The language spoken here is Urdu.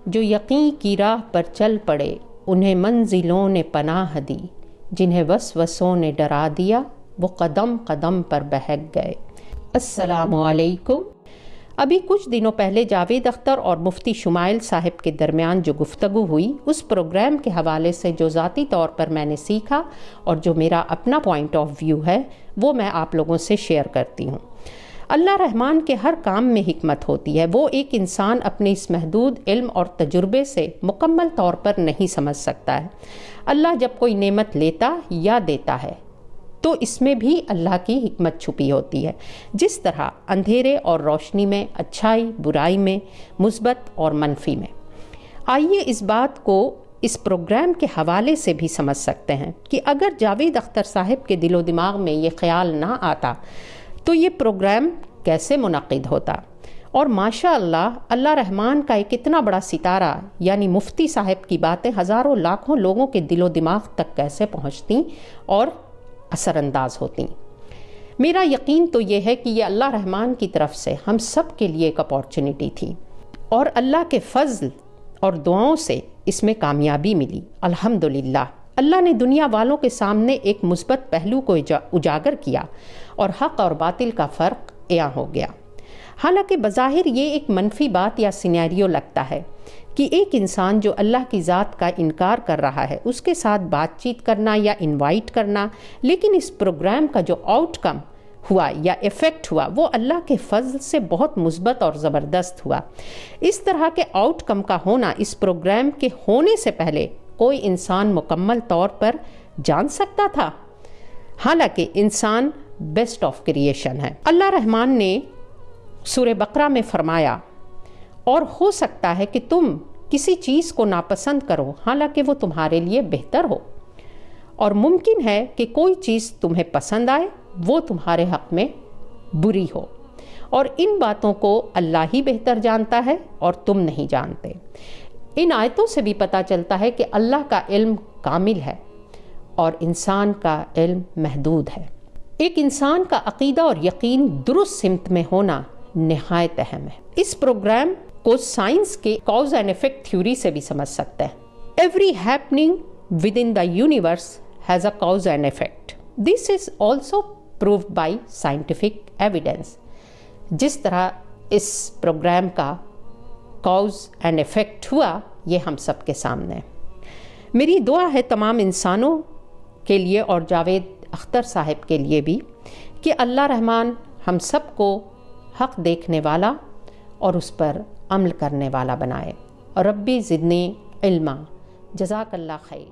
جو یقین کی راہ پر چل پڑے انہیں منزلوں نے پناہ دی، جنہیں وسوسوں نے ڈرا دیا وہ قدم قدم پر بہک گئے۔ السلام علیکم۔ ابھی کچھ دنوں پہلے جاوید اختر اور مفتی شمائل صاحب کے درمیان جو گفتگو ہوئی، اس پروگرام کے حوالے سے جو ذاتی طور پر میں نے سیکھا اور جو میرا اپنا پوائنٹ آف ویو ہے وہ میں آپ لوگوں سے شیئر کرتی ہوں۔ اللہ رحمان کے ہر کام میں حکمت ہوتی ہے، وہ ایک انسان اپنے اس محدود علم اور تجربے سے مکمل طور پر نہیں سمجھ سکتا ہے۔ اللہ جب کوئی نعمت لیتا یا دیتا ہے تو اس میں بھی اللہ کی حکمت چھپی ہوتی ہے، جس طرح اندھیرے اور روشنی میں، اچھائی برائی میں، مثبت اور منفی میں۔ آئیے اس بات کو اس پروگرام کے حوالے سے بھی سمجھ سکتے ہیں کہ اگر جاوید اختر صاحب کے دل و دماغ میں یہ خیال نہ آتا تو یہ پروگرام کیسے منعقد ہوتا، اور ماشاء اللہ اللہ رحمان کا ایک اتنا بڑا ستارہ یعنی مفتی صاحب کی باتیں ہزاروں لاکھوں لوگوں کے دل و دماغ تک کیسے پہنچتی اور اثر انداز ہوتی۔ میرا یقین تو یہ ہے کہ یہ اللہ رحمان کی طرف سے ہم سب کے لیے ایک اپارچونٹی تھی، اور اللہ کے فضل اور دعاؤں سے اس میں کامیابی ملی الحمدللہ۔ اللہ نے دنیا والوں کے سامنے ایک مثبت پہلو کو اجاگر کیا اور حق اور باطل کا فرق عیاں ہو گیا۔ حالانکہ بظاہر یہ ایک منفی بات یا سینیریو لگتا ہے کہ ایک انسان جو اللہ کی ذات کا انکار کر رہا ہے اس کے ساتھ بات چیت کرنا یا انوائٹ کرنا، لیکن اس پروگرام کا جو آؤٹ کم ہوا یا ایفیکٹ ہوا وہ اللہ کے فضل سے بہت مثبت اور زبردست ہوا۔ اس طرح کے آؤٹ کم کا ہونا اس پروگرام کے ہونے سے پہلے کوئی انسان مکمل طور پر جان سکتا تھا؟ حالانکہ انسان بیسٹ آف کریشن ہے۔ اللہ رحمان نے سورہ بقرہ میں فرمایا، اور ہو سکتا ہے کہ تم کسی چیز کو ناپسند کرو حالانکہ وہ تمہارے لیے بہتر ہو، اور ممکن ہے کہ کوئی چیز تمہیں پسند آئے وہ تمہارے حق میں بری ہو، اور ان باتوں کو اللہ ہی بہتر جانتا ہے اور تم نہیں جانتے۔ ان آیتوں سے بھی پتہ چلتا ہے کہ اللہ کا علم کامل ہے اور انسان کا علم محدود ہے۔ ایک انسان کا عقیدہ اور یقین درست سمت میں ہونا نہایت اہم ہے۔ اس پروگرام کو سائنس کے کاز اینڈ ایفیکٹ تھیوری سے بھی سمجھ سکتے ہیں۔ Every happening with in the universe has a cause and effect, this is also proved by scientific evidence. جس طرح اس پروگرام کا کاز اینڈ ایفیکٹ ہوا یہ ہم سب کے سامنے ہے۔ میری دعا ہے تمام انسانوں کے لیے اور جاوید اختر صاحب کے لیے بھی کہ اللہ رحمان ہم سب کو حق دیکھنے والا اور اس پر عمل کرنے والا بنائے۔ ربی زدنی علما۔ جزاک اللہ خیر۔